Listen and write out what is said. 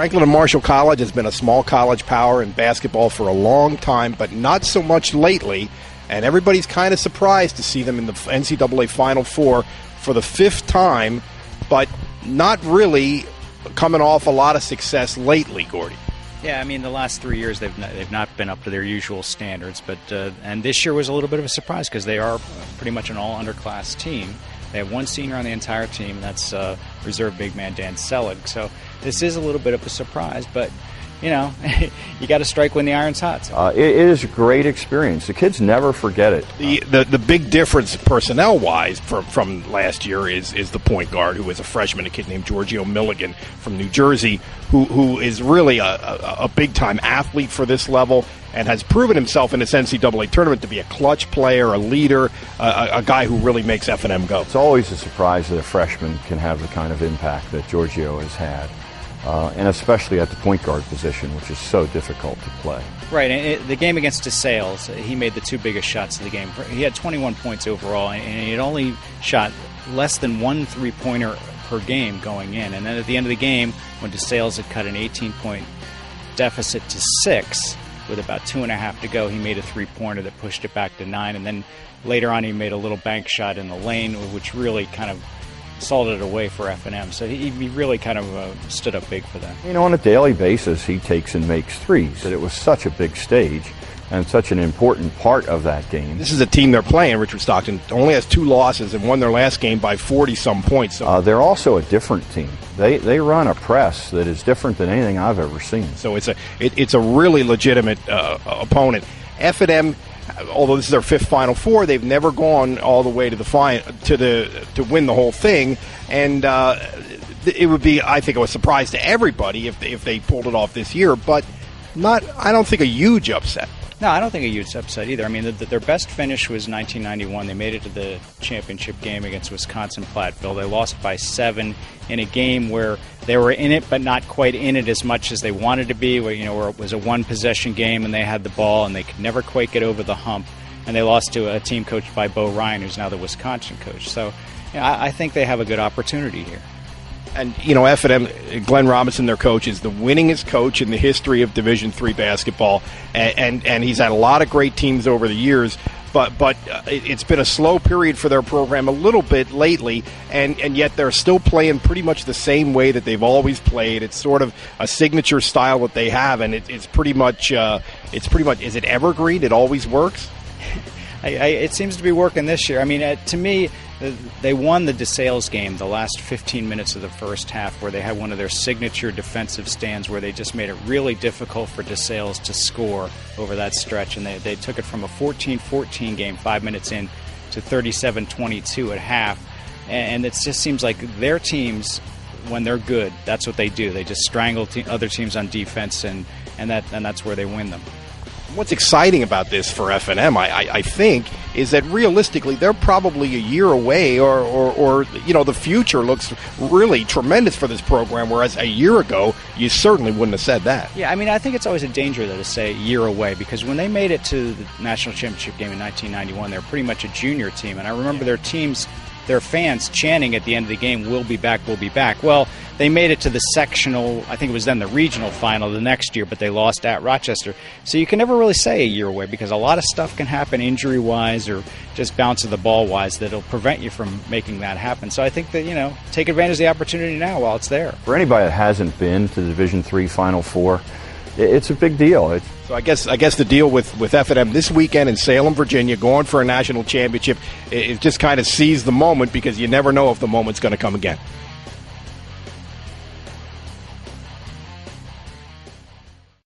Franklin and Marshall College has been a small college power in basketball for a long time, but not so much lately. And everybody's kind of surprised to see them in the NCAA Final Four for the fifth time, but not really coming off a lot of success lately, Gordy. Yeah, I mean, the last 3 years they've not been up to their usual standards, but and this year was a little bit of a surprise because they are pretty much an all-underclass team. They have one senior on the entire team, and that's reserve big man Dan Selig. So this is a little bit of a surprise, but, you know, you got to strike when the iron's hot. It is a great experience. The kids never forget it. The big difference personnel-wise from last year is the point guard, who is a freshman, a kid named Giorgio Milligan from New Jersey, who is really a big-time athlete for this level and has proven himself in this NCAA tournament to be a clutch player, a leader, a guy who really makes F&M go. It's always a surprise that a freshman can have the kind of impact that Giorgio has had. And especially at the point guard position, which is so difficult to play. Right, and the game against DeSales, he made the two biggest shots of the game. He had 21 points overall, and he had only shot less than one three-pointer per game going in. And then at the end of the game, when DeSales had cut an 18-point deficit to 6, with about 2.5 to go, he made a three-pointer that pushed it back to 9. And then later on, he made a little bank shot in the lane, which really kind of salted it away for F&M. So he really kind of stood up big for them. You know, on a daily basis, he takes and makes threes. That it was such a big stage and such an important part of that game. This is a team they're playing, Richard Stockton, only has 2 losses and won their last game by 40-some points. So. They're also a different team. They run a press that is different than anything I've ever seen. So it's a really legitimate opponent. F&M, although this is their 5th Final Four, they've never gone all the way to to win the whole thing, and it would be, I think, a surprise to everybody if they pulled it off this year, but I don't think a huge upset. No, I don't think a huge upset either. I mean, their best finish was 1991. They made it to the championship game against Wisconsin-Platteville. They lost by 7 in a game where they were in it but not quite in it as much as they wanted to be, where it was a one-possession game and they had the ball and they could never quite get over the hump. And they lost to a team coached by Bo Ryan, who's now the Wisconsin coach. So I think they have a good opportunity here. And, F&M, Glenn Robinson, their coach, is the winningest coach in the history of Division III basketball. And he's had a lot of great teams over the years, but it's been a slow period for their program a little bit lately, and yet they're still playing pretty much the same way that they've always played. It's sort of a signature style that they have, and it's pretty much, is it evergreen? It always works? It seems to be working this year. I mean, to me, they won the DeSales game the last 15 minutes of the first half, where they had one of their signature defensive stands where they just made it really difficult for DeSales to score over that stretch. And they took it from a 14-14 game 5 minutes in to 37-22 at half. And it just seems like their teams, when they're good, that's what they do. They just strangle other teams on defense, and that's where they win them. What's exciting about this for F&M, I think, is that realistically they're probably a year away, or the future looks really tremendous for this program, whereas a year ago you certainly wouldn't have said that. Yeah, I mean, I think it's always a danger, though, to say a year away, because when they made it to the national championship game in 1991, they were pretty much a junior team, and I remember their fans chanting at the end of the game, "We'll be back, we'll be back." Well, they made it to the sectional, I think it was then the regional final the next year, but they lost at Rochester. So you can never really say a year away, because a lot of stuff can happen injury-wise or just bounce of the ball-wise that'll prevent you from making that happen. So I think that, take advantage of the opportunity now while it's there. For anybody that hasn't been to the Division III Final Four, it's a big deal. So I guess the deal with F&M this weekend in Salem, Virginia, going for a national championship, it just kind of seize the moment, because you never know if the moment's going to come again.